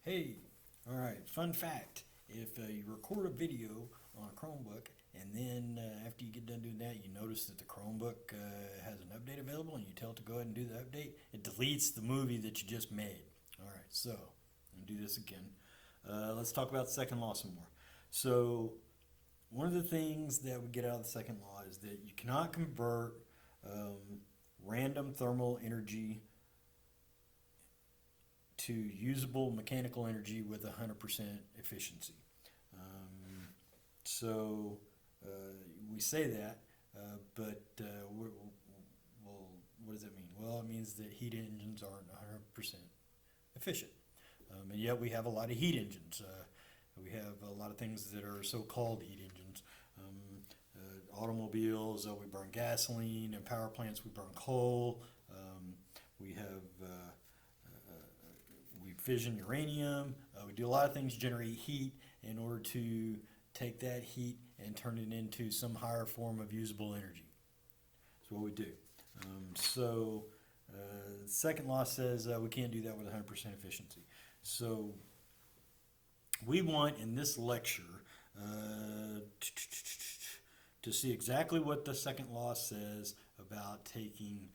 Hey, all right, fun fact. If you record a video on a Chromebook and then after you get done doing that, you notice that the Chromebook has an update available and you tell it to go ahead and do the update, it deletes the movie that you just made. All right, so I'm going to do this again. Let's talk about the second law some more. So, one of the things that we get out of the second law is that you cannot convert random thermal energy to usable mechanical energy with 100% efficiency. So we say that, but well, what does that mean? Well, it means that heat engines aren't 100% efficient. And yet we have a lot of heat engines. We have a lot of things that are so-called heat engines. Automobiles, we burn gasoline. In power plants, we burn coal. We have we fission uranium. We do a lot of things to generate heat in order to take that heat and turn it into some higher form of usable energy. That's what we do. The second law says we can't do that with 100% efficiency. So we want in this lecture to see exactly what the second law says about taking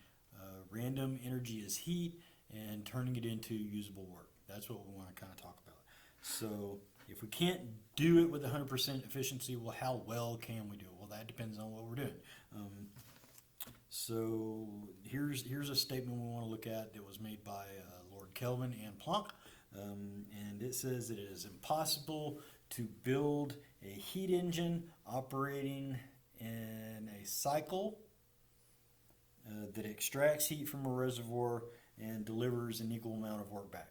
random energy as heat and turning it into usable work. That's what we want to kind of talk about. So if we can't do it with 100% efficiency, well, how well can we do it? Well, that depends on what we're doing. So here's a statement we want to look at that was made by Lord Kelvin and Planck. And it says that it is impossible to build a heat engine operating in a cycle that extracts heat from a reservoir and delivers an equal amount of work back.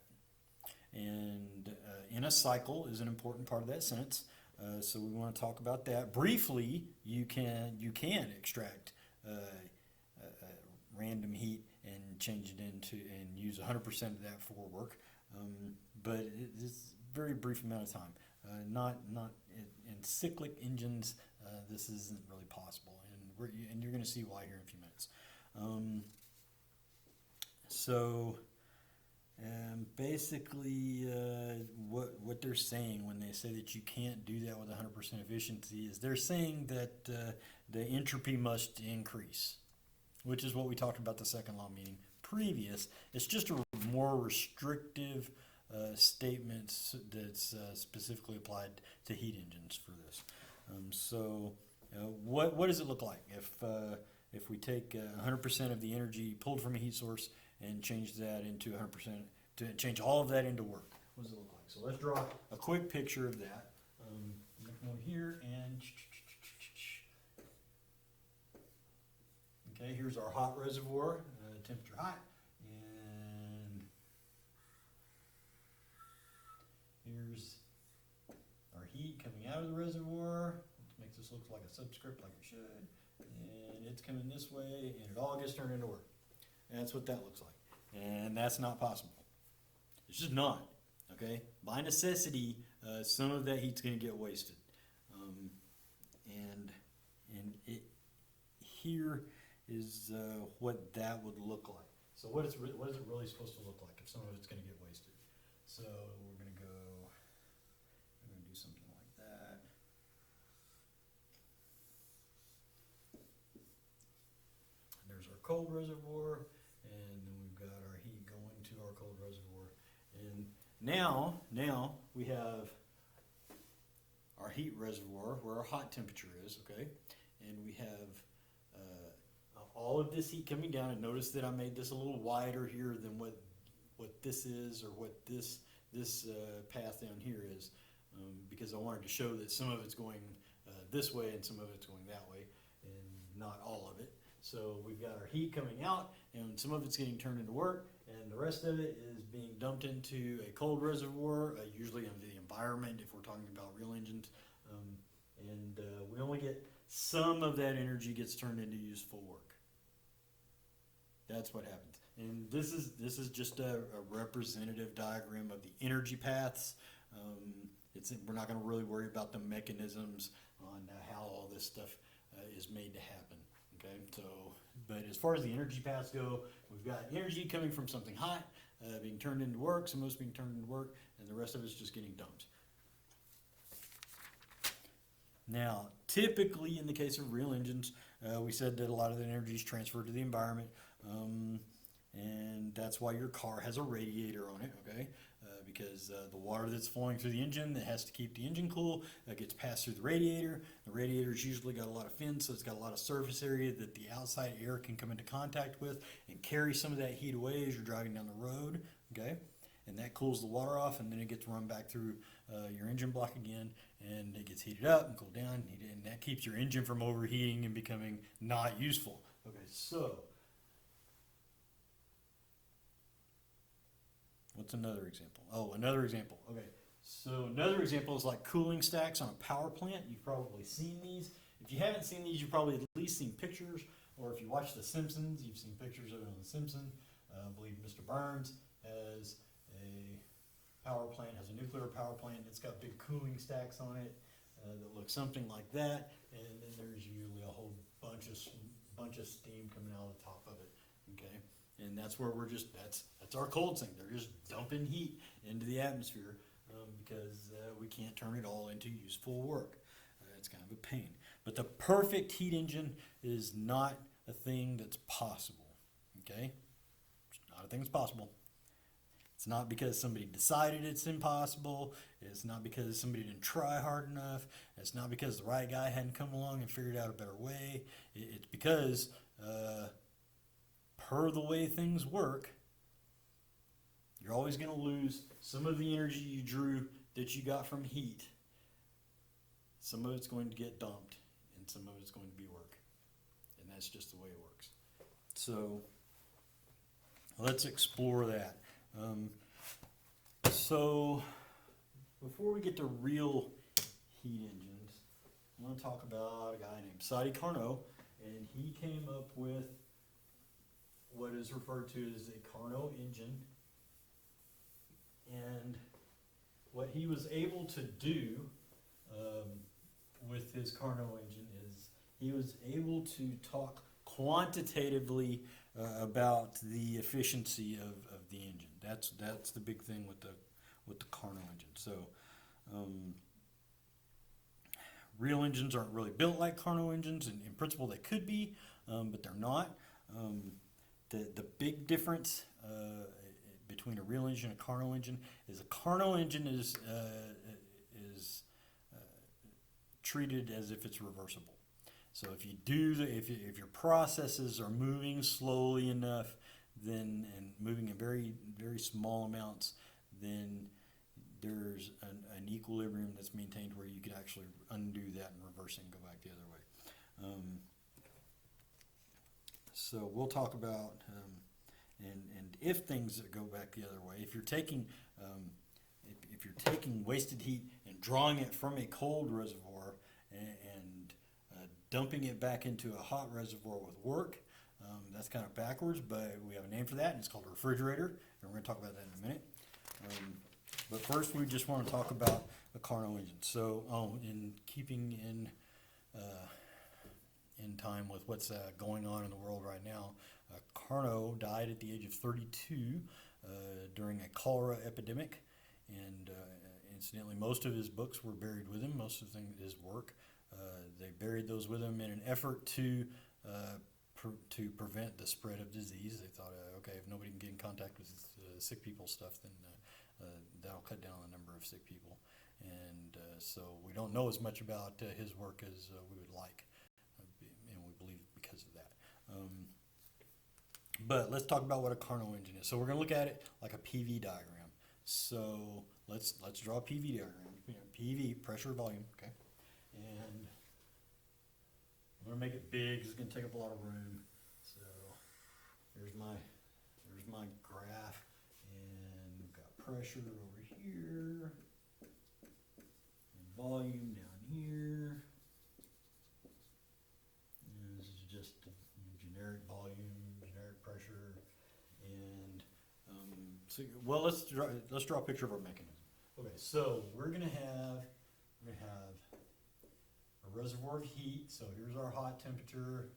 And in a cycle is an important part of that sentence. So we want to talk about that briefly. You can extract random heat and change it into and use 100% of that for work, but it's a very brief amount of time. Not in cyclic engines. This isn't really possible, and you're going to see why here in a few minutes. Basically, what they're saying when they say that you can't do that with 100% efficiency is they're saying that the entropy must increase, which is what we talked about the second law meeting previous. It's just a more restrictive statement that's specifically applied to heat engines for this. What does it look like if we take 100% of the energy pulled from a heat source and change that into 100%, to change all of that into work? What does it look like? So let's draw a quick picture of that. Come over here and okay, here's our hot reservoir, temperature hot, and here's our heat coming out of the reservoir. Let's make this look like a subscript like it should, and it's coming this way, and it all gets turned into work. And that's what that looks like, and that's not possible. It's just not. Okay, by necessity, some of that heat's going to get wasted, and it here is what that would look like. So what is it really supposed to look like if some of it's going to get wasted? So we're going to do something like that. And there's our cold reservoir, and then we've got our heat going to our cold reservoir. And now we have our heat reservoir where our hot temperature is, okay? And we have all of this heat coming down, and notice that I made this a little wider here than what this is, or what this path down here is, because I wanted to show that some of it's going this way and some of it's going that way, and not all of it. So we've got our heat coming out, and some of it's getting turned into work, and the rest of it is being dumped into a cold reservoir, usually in the environment if we're talking about real engines, and we only get some of that energy gets turned into useful work. That's what happens. And this is just a representative diagram of the energy paths. We're not going to really worry about the mechanisms on how all this stuff is made to happen. Okay, but as far as the energy paths go, we've got energy coming from something hot, being turned into work, some of it's being turned into work, and the rest of it's just getting dumped. Now, typically in the case of real engines, we said that a lot of the energy is transferred to the environment, and that's why your car has a radiator on it, okay? Because the water that's flowing through the engine that has to keep the engine cool gets passed through the radiator. The radiator's usually got a lot of fins, so it's got a lot of surface area that the outside air can come into contact with and carry some of that heat away as you're driving down the road, okay? And that cools the water off, and then it gets run back through your engine block again, and it gets heated up and cooled down, and that keeps your engine from overheating and becoming not useful. Okay, so what's another example? Oh, another example. Okay, so another example is like cooling stacks on a power plant. You've probably seen these. If you haven't seen these, you've probably at least seen pictures, or if you watch The Simpsons, you've seen pictures of it on The Simpsons. I believe Mr. Burns has a power plant, has a nuclear power plant. It's got big cooling stacks on it that look something like that, and then there's usually a whole bunch of steam coming out of the top of it. Okay, and that's where we're just that's our cold sink. They're just dumping heat into the atmosphere because we can't turn it all into useful work. It's kind of a pain. But the perfect heat engine is not a thing that's possible. Okay, it's not a thing that's possible. It's not because somebody decided it's impossible. It's not because somebody didn't try hard enough. It's not because the right guy hadn't come along and figured out a better way. It's because, per the way things work, you're always going to lose some of the energy you drew that you got from heat. Some of it's going to get dumped, and some of it's going to be work. And that's just the way it works. So let's explore that. So before we get to real heat engines, I want to talk about a guy named Sadi Carnot, and he came up with what is referred to as a Carnot engine. And what he was able to do with his Carnot engine is he was able to talk quantitatively about the efficiency of the engine. That's the big thing with the Carnot engine. So real engines aren't really built like Carnot engines. In principle, they could be, but they're not. The big difference between a real engine and a Carnot engine is a Carnot engine is treated as if it's reversible. So if you do if your processes are moving slowly enough, then and moving in very very small amounts, then there's an equilibrium that's maintained where you could actually undo that and reverse it and go back the other way. So we'll talk about and if things go back the other way, if you're taking wasted heat and drawing it from a cold reservoir and dumping it back into a hot reservoir with work, that's kind of backwards, but we have a name for that, and it's called a refrigerator, and we're going to talk about that in a minute. But first, we just want to talk about a Carnot engine. So, in keeping in time with what's going on in the world right now, Carnot died at the age of 32 during a cholera epidemic, and incidentally, most of his books were buried with him. Most of his work, they buried those with him in an effort to prevent the spread of disease. They thought, okay, if nobody can get in contact with sick people's stuff, then that'll cut down the number of sick people. And so we don't know as much about his work as we would like, and we believe because of that. But let's talk about what a Carnot engine is. So we're going to look at it like a PV diagram. So let's draw a PV diagram. PV, pressure, volume, okay? And I'm going to make it big. It's going to take up a lot of room. So here's my graph, and we've got pressure over here, and volume down here. And this is just generic volume, generic pressure, and so well, let's draw a picture of our mechanism. Okay, so we're gonna have a reservoir of heat. So here's our hot temperature,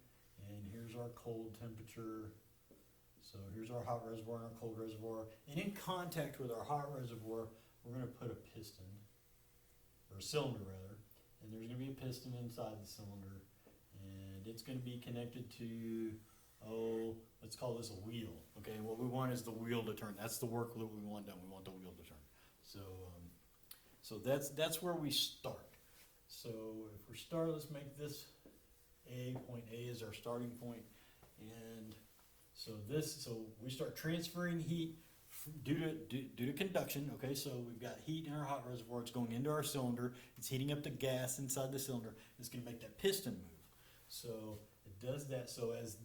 and here's our cold temperature. So here's our hot reservoir and our cold reservoir. And in contact with our hot reservoir, we're going to put a piston, or a cylinder rather, and there's going to be a piston inside the cylinder, and it's going to be connected to, let's call this a wheel. Okay, and what we want is the wheel to turn. That's the work that we want done. We want the wheel to turn. So that's where we start. So if we start, let's make this point A is our starting point, and so we start transferring heat due to conduction. Okay, so we've got heat in our hot reservoir. It's going into our cylinder. It's heating up the gas inside the cylinder. It's going to make that piston move. So it does that. So as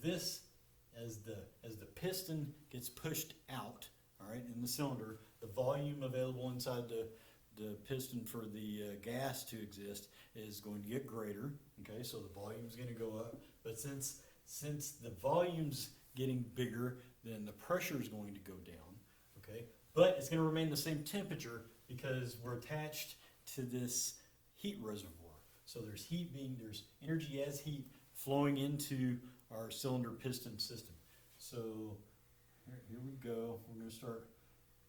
the piston gets pushed out, all right, in the cylinder, the volume available inside the piston for the gas to exist is going to get greater. Okay, so the volume is going to go up. But since the volume's getting bigger, then the pressure is going to go down. Okay, but it's going to remain the same temperature because we're attached to this heat reservoir. So there's energy as heat flowing into our cylinder piston system. So here we go. We're going to start.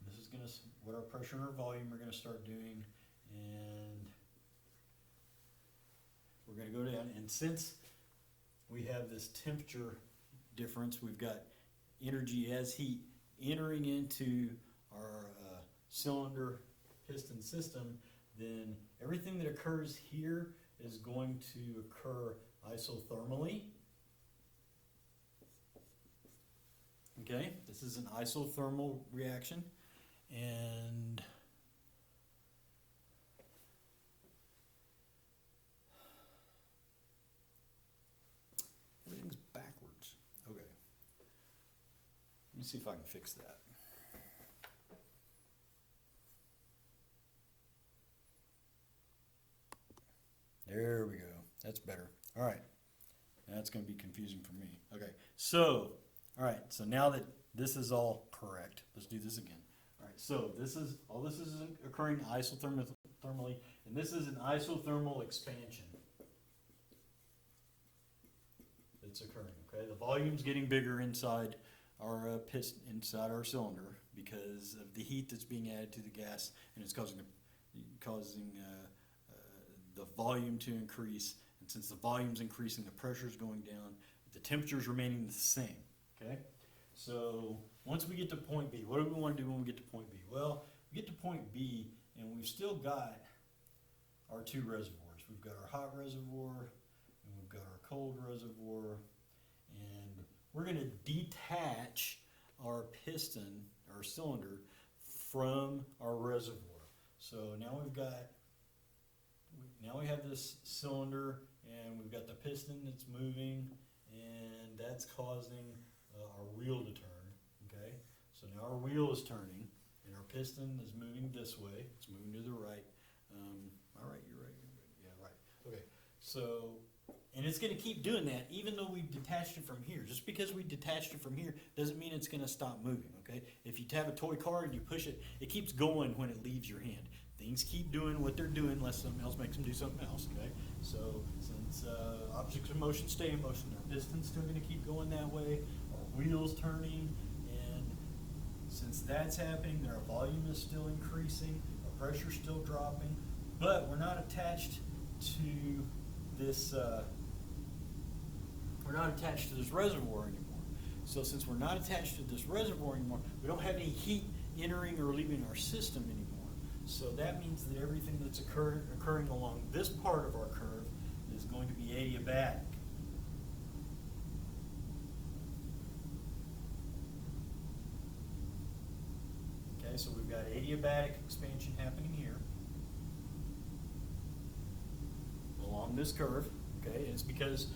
This is going to what our pressure and our volume are going to start doing, and we're going to go down. And since we have this temperature difference, we've got energy as heat entering into our cylinder piston system, then everything that occurs here is going to occur isothermally. Okay, this is an isothermal reaction, and everything's backwards. Okay, let me see if I can fix that. There we go. That's better. All right. That's going to be confusing for me. Okay. So, all right. So now that this is all correct, let's do this again. All right. So this is occurring isothermally, and this is an isothermal expansion that's occurring. Okay. The volume's getting bigger inside our piston, inside our cylinder, because of the heat that's being added to the gas, and it's causing the volume to increase. And since the volume's increasing, the pressure's going down, but the temperature's remaining the same. Okay? So once we get to point B, what do we want to do when we get to point B? Well, we get to point B, and we've still got our two reservoirs. We've got our hot reservoir, and we've got our cold reservoir, and we're going to detach our piston, our cylinder, from our reservoir. So now we have this cylinder, and we've got the piston that's moving, and that's causing our wheel to turn. Okay, so now our wheel is turning, and our piston is moving this way. It's moving to the right. All right, you're right. Yeah, right. Okay, so, and it's going to keep doing that even though we detached it from here. Just because we detached it from here doesn't mean it's going to stop moving. Okay, if you have a toy car and you push it, it keeps going when it leaves your hand. Things keep doing what they're doing unless something else makes them do something else, okay? So since objects of motion stay in motion, our piston's still going to keep going that way, our wheel's turning, and since that's happening, our volume is still increasing, our pressure's still dropping, but we're not attached to this reservoir anymore. So since we're not attached to this reservoir anymore, we don't have any heat entering or leaving our system anymore. So that means that everything that's occurring along this part of our curve is going to be adiabatic. Okay, so we've got adiabatic expansion happening here along this curve. Okay, and it's because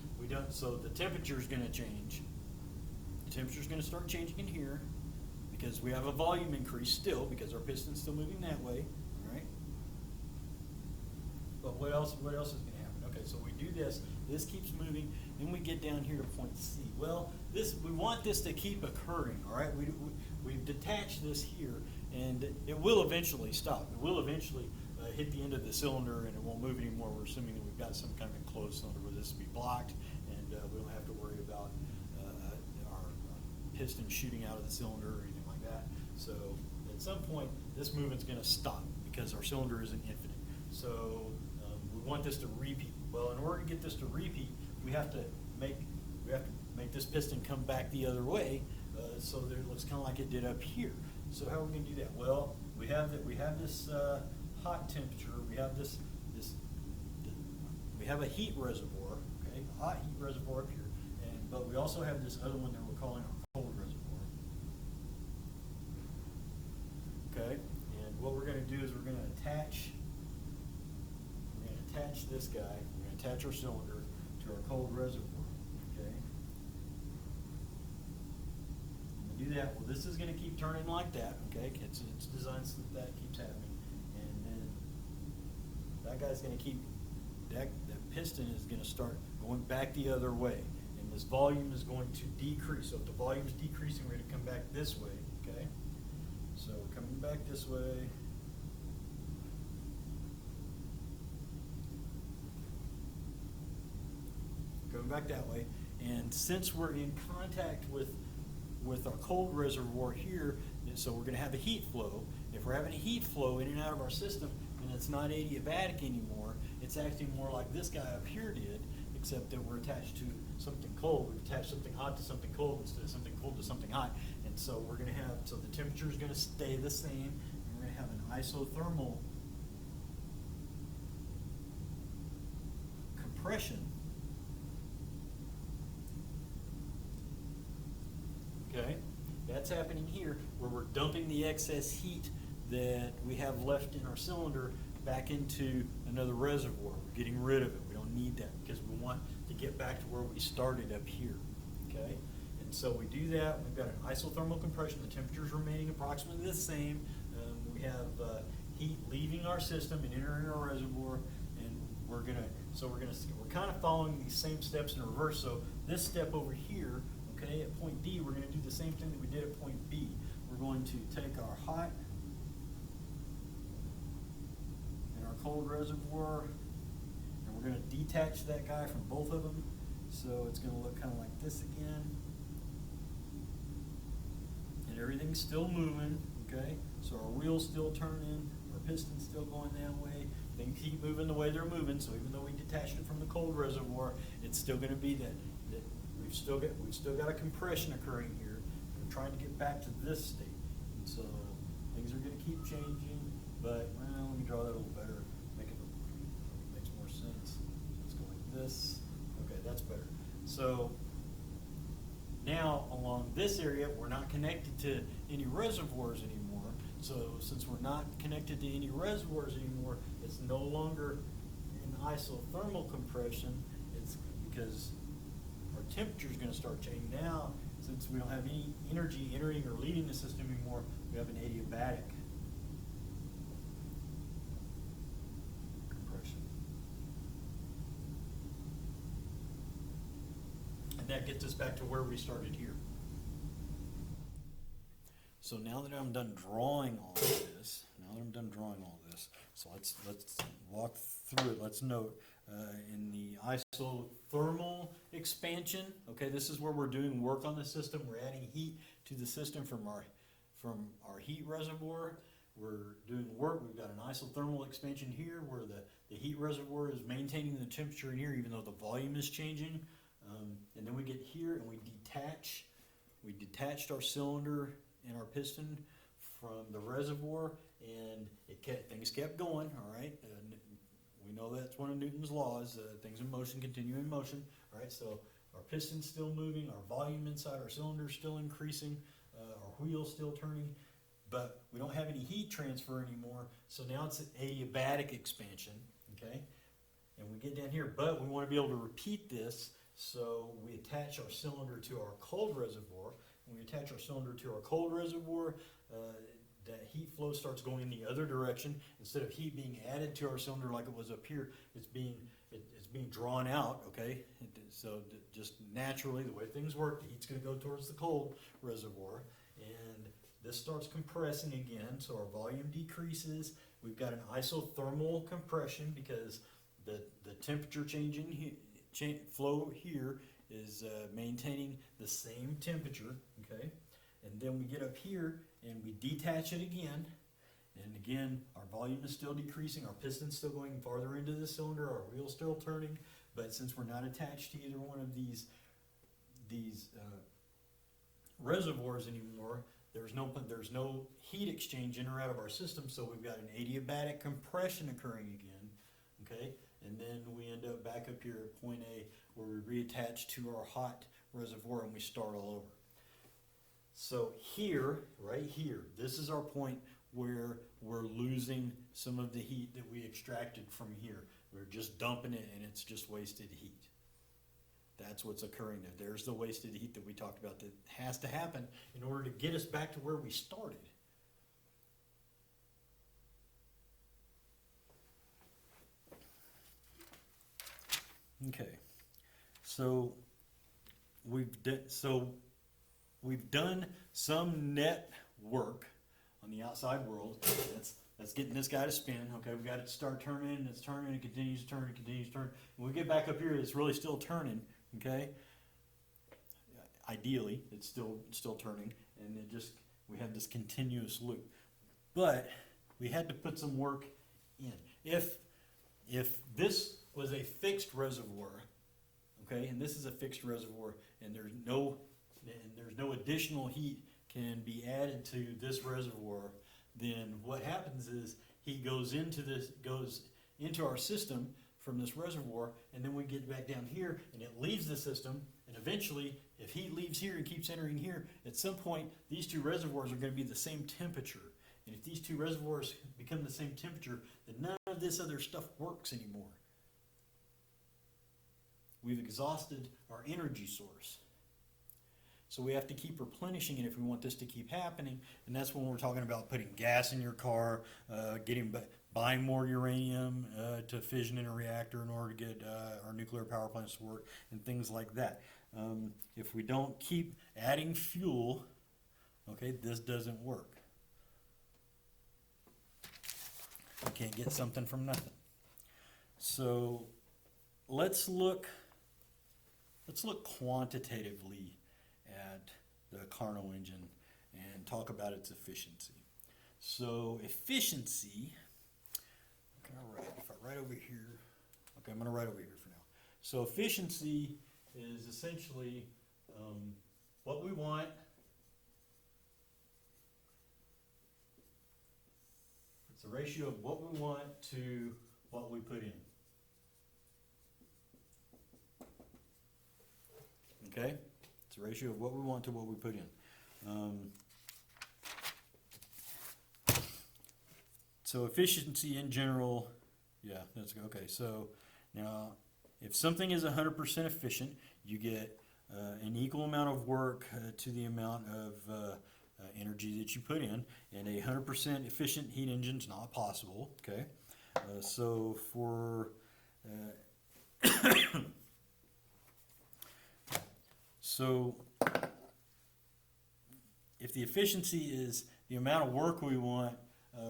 so the temperature is going to change. The temperature is going to start changing in here because we have a volume increase still because our piston's still moving that way. But what else is going to happen? Okay, so we do this keeps moving, then we get down here to point C. Well, we want this to keep occurring, all right? We've detached this here, and it will eventually stop. It will eventually hit the end of the cylinder, and it won't move anymore. We're assuming that we've got some kind of enclosed cylinder where this will be blocked, and we don't have to worry about our piston shooting out of the cylinder or anything like that. So at some point, this movement's going to stop because our cylinder isn't infinite. So we want this to repeat. Well, in order to get this to repeat, we have to make this piston come back the other way, so that it looks kind of like it did up here. So how are we going to do that? Well, we have this hot temperature. We have we have a heat reservoir, okay, a hot heat reservoir up here, but we also have this other one that we're calling our cold reservoir. Okay, and what we're going to do is we're going to attach this guy. We're going to attach our cylinder to our cold reservoir. Okay. When we do that, well, this is going to keep turning like that. Okay, it's designed so that keeps happening, and then that guy's going to keep that piston is going to start going back the other way, and this volume is going to decrease. So if the volume is decreasing, we're going to come back this way. Okay, so coming back this way. Going back that way, and since we're in contact with our cold reservoir here, so we're going to have a heat flow. If we're having a heat flow in and out of our system, and it's not adiabatic anymore, it's acting more like this guy up here did, except that we're attached to something cold. We've attached something hot to something cold instead of something cold to something hot, and so we're going to have, so the temperature is going to stay the same, and we're going to have an isothermal compression. Okay, that's happening here, where we're dumping the excess heat that we have left in our cylinder back into another reservoir. We're getting rid of it. We don't need that because we want to get back to where we started up here. Okay, and so we do that. We've got an isothermal compression. The temperature is remaining approximately the same. We have heat leaving our system and entering our reservoir, and we're kind of following these same steps in reverse. So this step over here. Okay, at point D, we're going to do the same thing that we did at point B. We're going to take our hot and our cold reservoir, and we're going to detach that guy from both of them. So it's going to look kind of like this again. And everything's still moving, okay? So our wheel's still turning, our piston's still going that way. Things keep moving the way they're moving, so even though we detached it from the cold reservoir, it's still going to be that we've still got a compression occurring here. We're trying to get back to this state, and so things are going to keep changing. But well, let me draw that a little better, makes more sense. Let's go like this. Okay, that's better. So now along this area, we're not connected to any reservoirs anymore. So since we're not connected to any reservoirs anymore, it's no longer an isothermal compression. It's because our temperature is going to start changing. Now, since we don't have any energy entering or leaving the system anymore, we have an adiabatic compression. And that gets us back to where we started here. So now that I'm done drawing all of this, so let's walk through it. Let's note in the isothermal expansion, okay, this is where we're doing work on the system. We're adding heat to the system from our heat reservoir. We're doing work. We've got an isothermal expansion here where the heat reservoir is maintaining the temperature in here even though the volume is changing. And then we get here and we detached our cylinder and our piston from the reservoir, and things kept going, all right? We know that's one of Newton's laws, things in motion continue in motion, all right? So our piston's still moving, our volume inside our cylinder is still increasing, our wheel's still turning, but we don't have any heat transfer anymore, so now it's an adiabatic expansion, okay? And we get down here, but we want to be able to repeat this, so we attach our cylinder to our cold reservoir. When we attach our cylinder to our cold reservoir, that heat flow starts going in the other direction. Instead of heat being added to our cylinder like it was up here, it's being drawn out, okay? So just naturally, the way things work, the heat's going to go towards the cold reservoir, and this starts compressing again, so our volume decreases. We've got an isothermal compression because the temperature flow here is maintaining the same temperature, okay? And then we get up here and we detach it again. And again, our volume is still decreasing, our piston's still going farther into the cylinder, our wheel's still turning, but since we're not attached to either one of these reservoirs anymore, there's no heat exchange in or out of our system, so we've got an adiabatic compression occurring again, okay? And then we end up back up here at point A where we reattach to our hot reservoir and we start all over. So here, right here, this is our point where we're losing some of the heat that we extracted from here. We're just dumping it and it's just wasted heat. That's what's occurring there. There's the wasted heat that we talked about that has to happen in order to get us back to where we started. Okay, so we've done some net work on the outside world. That's getting this guy to spin. Okay, we got it to start turning. It's turning. It continues to turn. It continues to turn. When we get back up here, it's really still turning. Okay. Ideally, it's still turning, and we have this continuous loop. But we had to put some work in. If this was a fixed reservoir, okay, and this is a fixed reservoir, and there's no additional heat can be added to this reservoir, then what happens is heat goes into our system from this reservoir, and then we get back down here and it leaves the system, and eventually if heat leaves here and keeps entering here, at some point these two reservoirs are going to be the same temperature, and if these two reservoirs become the same temperature, then none of this other stuff works anymore. We've exhausted our energy source. So we have to keep replenishing it if we want this to keep happening, and that's when we're talking about putting gas in your car, buying more uranium to fission in a reactor in order to get our nuclear power plants to work, and things like that. If we don't keep adding fuel, okay, this doesn't work. You can't get something from nothing. So let's look quantitatively at the Carnot engine and talk about its efficiency. So efficiency, if I write over here, okay, I'm going to write over here for now. So efficiency is essentially what we want. It's a ratio of what we want to what we put in. Okay? It's a ratio of what we want to what we put in. So efficiency in general, yeah, that's okay. So now, if something is 100% efficient, you get an equal amount of work to the amount of energy that you put in, and a 100% efficient heat engine is not possible. Okay, so for so if the efficiency is the amount of work we want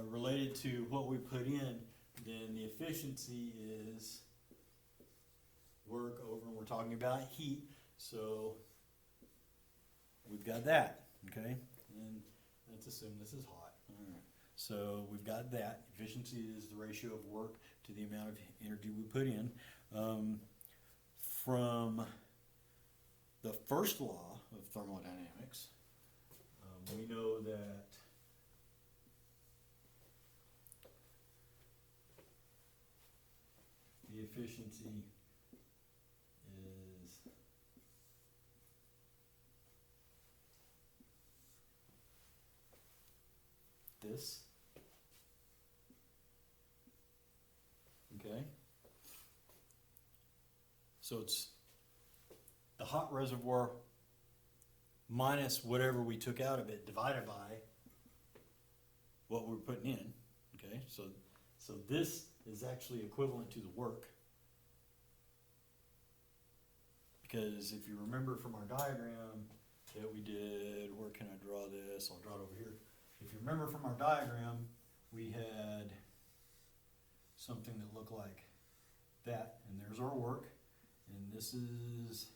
related to what we put in, then the efficiency is work over, we're talking about heat, so we've got that, okay? And let's assume this is hot. All right. So we've got that. Efficiency is the ratio of work to the amount of energy we put in. From the first law of thermodynamics, we know that the efficiency is this. Okay? So it's the hot reservoir minus whatever we took out of it divided by what we're putting in. Okay? So this is actually equivalent to the work. Because if you remember from our diagram that we did, where can I draw this? I'll draw it over here. If you remember from our diagram, we had something that looked like that, and there's our work, and this is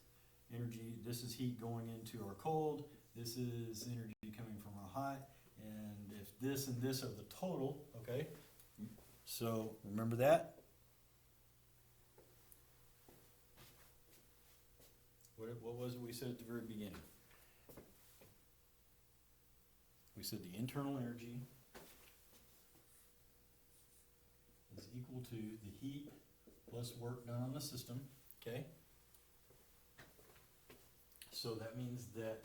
energy, this is heat going into our cold, this is energy coming from our hot, and if this and this are the total, okay? So remember that? What was it we said at the very beginning? We said the internal energy is equal to the heat plus work done on the system, okay? So that means that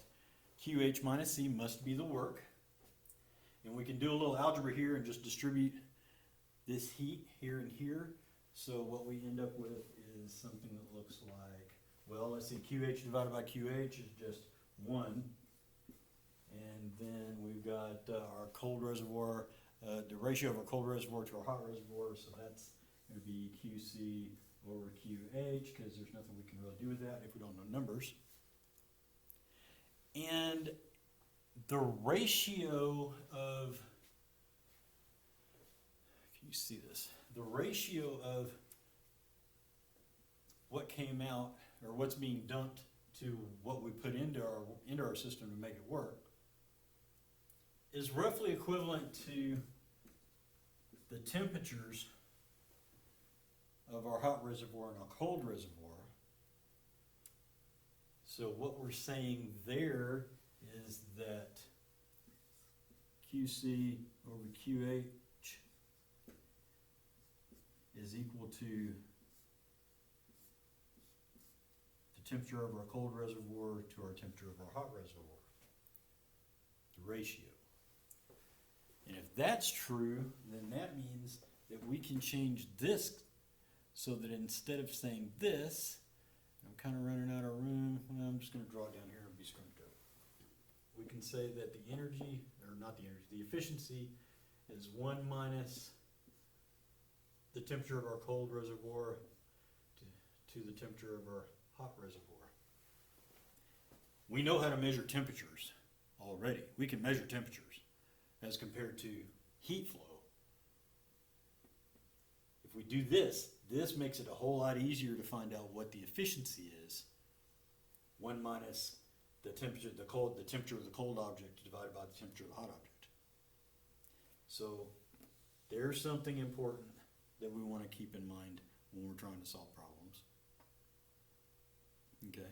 QH minus C must be the work. And we can do a little algebra here and just distribute this heat here and here. So what we end up with is something that looks like, well, let's see, QH divided by QH is just 1. And then we've got our cold reservoir, the ratio of our cold reservoir to our hot reservoir, so that's going to be QC over QH, because there's nothing we can really do with that if we don't know numbers. And the ratio of, can you see this? The ratio of what came out, or what's being dumped to what we put into our system to make it work, is roughly equivalent to the temperatures of our hot reservoir and our cold reservoir. So what we're saying there is that QC over QH is equal to the temperature of our cold reservoir to our temperature of our hot reservoir, the ratio. And if that's true, then that means that we can change this so that instead of saying this, I'm kind of running out of room, well, I'm just going to draw it down here and be scrunched up. We can say that the energy, or not the energy, the efficiency is 1 minus the temperature of our cold reservoir to the temperature of our hot reservoir. We know how to measure temperatures already. We can measure temperatures as compared to heat flow. If we do this, this makes it a whole lot easier to find out what the efficiency is. 1 minus the temperature of the cold object divided by the temperature of the hot object. So there's something important that we want to keep in mind when we're trying to solve problems. Okay.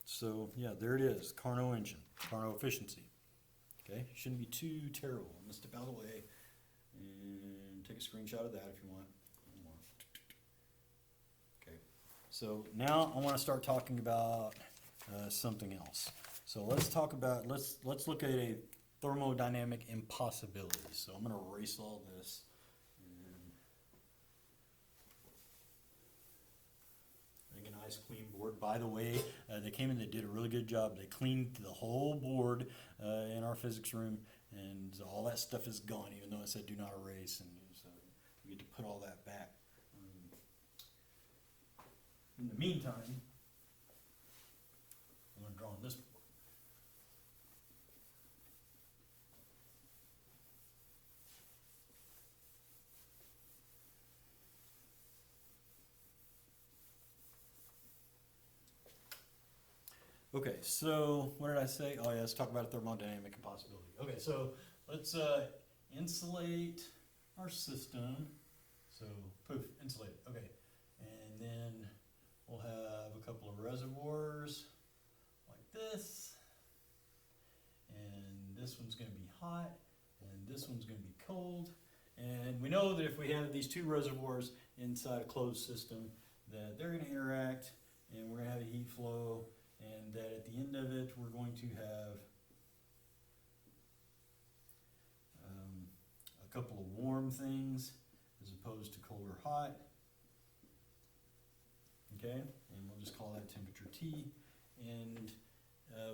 So yeah, there it is, Carnot engine, Carnot efficiency. Okay, shouldn't be too terrible. I'm gonna step out of the way and take a screenshot of that if you want. Okay, so now I want to start talking about something else. So let's talk about, let's look at a thermodynamic impossibility. So I'm gonna erase all this. Nice clean board. By the way, they came in, they did a really good job. They cleaned the whole board in our physics room, and all that stuff is gone, even though I said do not erase, and so we get to put all that back. In the meantime, I'm going to draw on this board. Okay, so what did I say? Oh yeah, let's talk about a thermodynamic impossibility. Okay, so let's insulate our system. So poof, insulated. Okay, and then we'll have a couple of reservoirs like this, and this one's going to be hot, and this one's going to be cold. And we know that if we have these two reservoirs inside a closed system, that they're going to interact, and we're going to have a heat flow. And that at the end of it, we're going to have a couple of warm things as opposed to cold or hot. Okay, and we'll just call that temperature T. And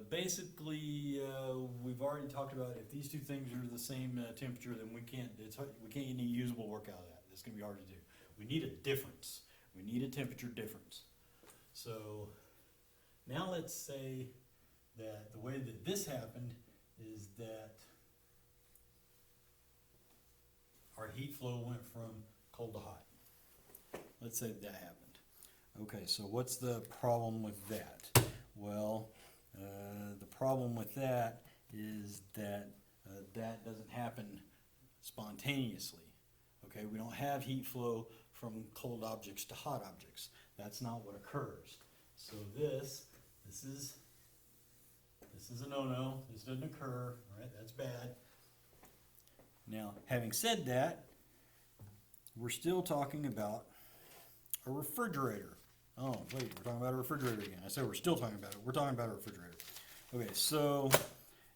basically, we've already talked about if these two things are the same temperature, then we can't get any usable work out of that. It's going to be hard to do. We need a difference. We need a temperature difference. So now let's say that the way that this happened is that our heat flow went from cold to hot. Let's say that happened. Okay, so what's the problem with that? Well, the problem with that is that that doesn't happen spontaneously. Okay, we don't have heat flow from cold objects to hot objects. That's not what occurs. So this is a no-no. This doesn't occur. All right, that's bad. Now, having said that, we're still talking about a refrigerator. Oh, wait, we're talking about a refrigerator again. I said we're still talking about it. We're talking about a refrigerator. Okay, so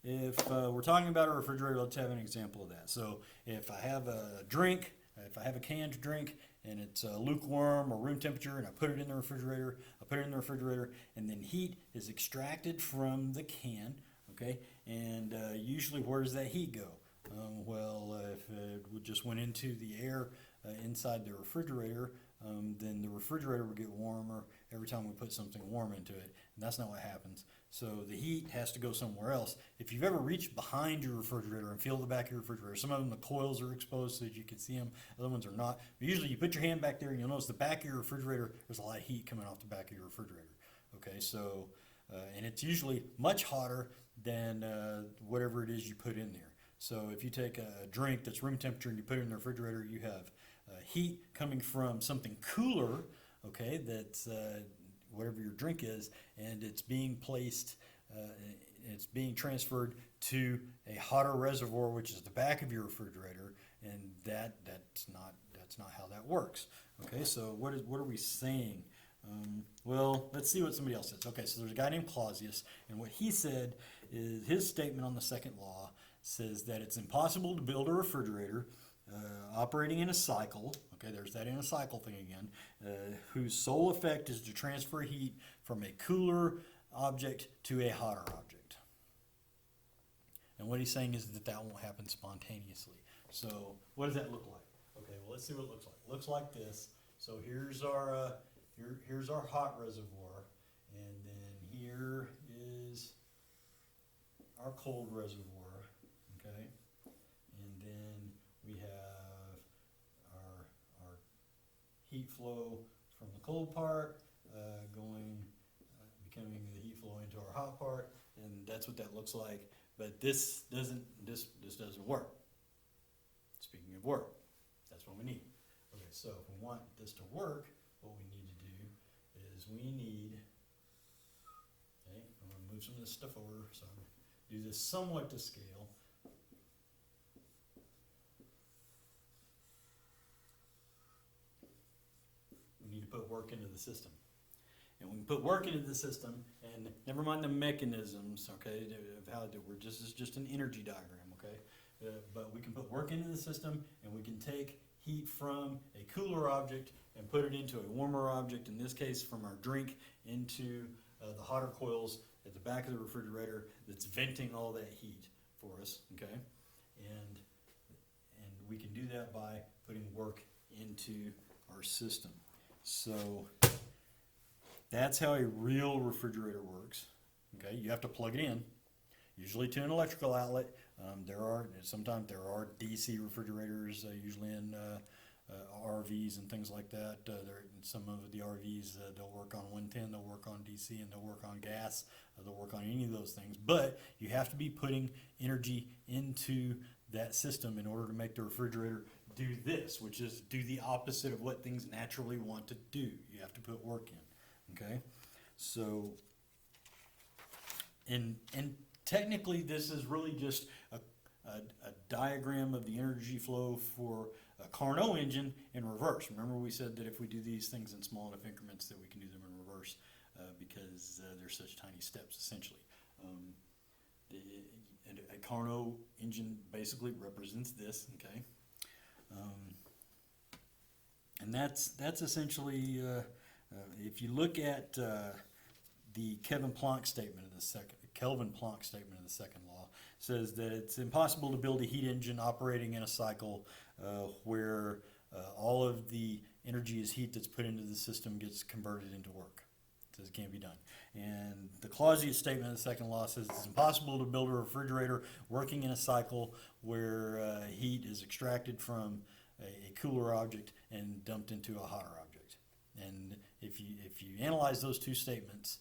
if we're talking about a refrigerator, let's have an example of that. So if I have a drink, if I have a canned drink and it's lukewarm or room temperature and I put it in the refrigerator, and then heat is extracted from the can, okay, and usually where does that heat go? Well, if it just went into the air inside the refrigerator, then the refrigerator would get warmer every time we put something warm into it, and that's not what happens. So the heat has to go somewhere else. If you've ever reached behind your refrigerator and feel the back of your refrigerator, some of them the coils are exposed so that you can see them, other ones are not. But usually you put your hand back there and you'll notice the back of your refrigerator, there's a lot of heat coming off the back of your refrigerator. Okay, so, and it's usually much hotter than whatever it is you put in there. So if you take a drink that's room temperature and you put it in the refrigerator, you have heat coming from something cooler, okay, that's whatever your drink is, and it's being placed, it's being transferred to a hotter reservoir, which is the back of your refrigerator, and that's not how that works. Okay, so what are we saying? Well, let's see what somebody else says. Okay, so there's a guy named Clausius, and what he said is his statement on the second law says that it's impossible to build a refrigerator operating in a cycle, okay, there's that in a cycle thing again, whose sole effect is to transfer heat from a cooler object to a hotter object. And what he's saying is that won't happen spontaneously. So what does that look like? Okay, well, let's see what it looks like. It looks like this. So here's our here's our hot reservoir, and then here is our cold reservoir, okay? And then we have our heat flow from the cold part becoming the heat flow into our hot part, and that's what that looks like. But this doesn't work. Speaking of work, that's what we need. Okay, so if we want this to work, what we need to do is I'm going to move some of this stuff over, so I'm going to do this somewhat to scale. We need to put work into the system. And we can put work into the system, and never mind the mechanisms, okay, of how to do it. This is just an energy diagram, okay? But we can put work into the system, and we can take heat from a cooler object and put it into a warmer object, in this case from our drink into the hotter coils at the back of the refrigerator that's venting all that heat for us, okay? And we can do that by putting work into our system. So that's how a real refrigerator works. Okay, you have to plug it in, usually to an electrical outlet. Sometimes there are DC refrigerators, usually in RVs and things like that. Some of the RVs, they'll work on 110, they'll work on DC, and they'll work on gas. They'll work on any of those things. But you have to be putting energy into that system in order to make the refrigerator do this, which is do the opposite of what things naturally want to do. You have to put work in. Okay? So, and technically this is really just a diagram of the energy flow for a Carnot engine in reverse. Remember we said that if we do these things in small enough increments that we can do them in reverse because they're such tiny steps essentially. A Carnot engine basically represents this, okay? And that's essentially, if you look at the Kelvin Planck statement of the second law, says that it's impossible to build a heat engine operating in a cycle where all of the energy as heat that's put into the system gets converted into work. says it can't be done. And the clausius statement of the second law says it's impossible to build a refrigerator working in a cycle where heat is extracted from a cooler object and dumped into a hotter object. And if you analyze those two statements,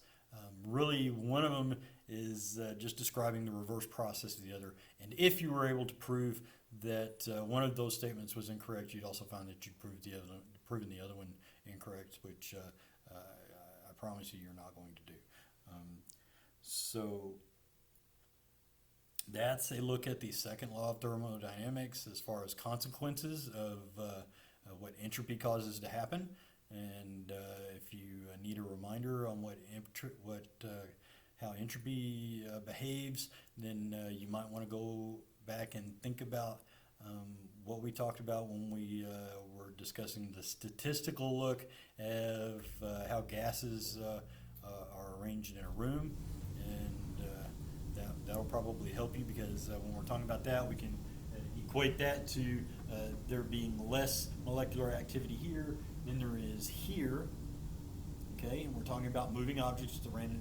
really one of them is just describing the reverse process of the other. And if you were able to prove that one of those statements was incorrect, you'd also find that you proven the other one incorrect, which I promise you you're not going to do. So that's a look at the second law of thermodynamics as far as consequences of what entropy causes to happen. And if you need a reminder on how entropy behaves, then you might want to go back and think about what we talked about when we were discussing the statistical look of how gases are arranged in a room, and that'll probably help you, because when we're talking about that, we can equate that to there being less molecular activity here than there is here. Okay, and we're talking about moving objects at the random.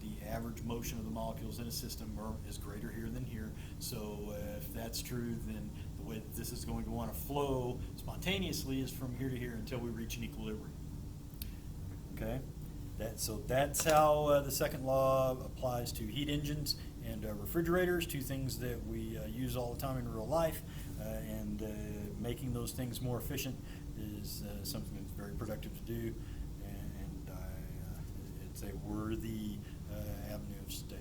The average motion of the molecules in a system is greater here than here. So if that's true, then the way that this is going to want to flow spontaneously is from here to here until we reach an equilibrium. Okay, so that's how the second law applies to heat engines and refrigerators, two things that we use all the time in real life, and making those things more efficient is something that's very productive to do, and it's a worthy avenue of study.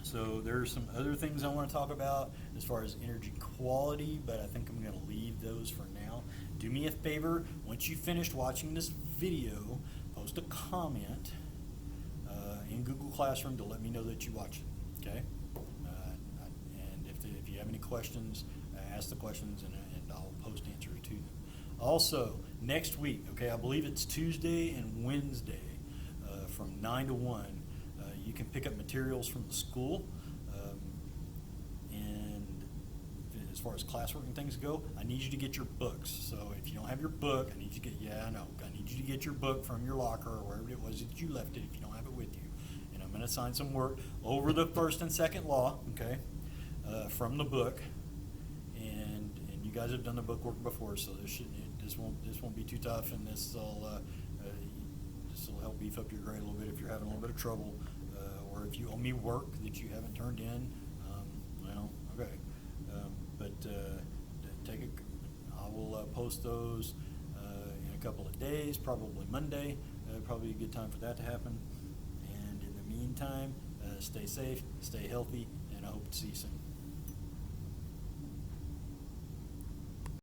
So there's some other things I want to talk about as far as energy quality, but I think I'm going to leave those for now. Do me a favor, once you finished watching this video, post a comment in Google Classroom to let me know that you watched it, okay? And if you have any questions, ask the questions, and I'll post answers to them. Also, next week, okay, I believe it's Tuesday and Wednesday, from 9 to 1, you can pick up materials from the school. And as far as classwork and things go, I need you to get your books. So if you don't have your book, I need you to get your book from your locker or wherever it was that you left it if you don't have it with you. And I'm going to assign some work over the first and second law, okay, from the book. And you guys have done the book work before, so this won't be too tough, and this will help beef up your grade a little bit if you're having a little bit of trouble, or if you owe me work that you haven't turned in. Well, okay, but I will post those in a couple of days, probably Monday. Probably a good time for that to happen. And in the meantime, stay safe, stay healthy, and I hope to see you soon.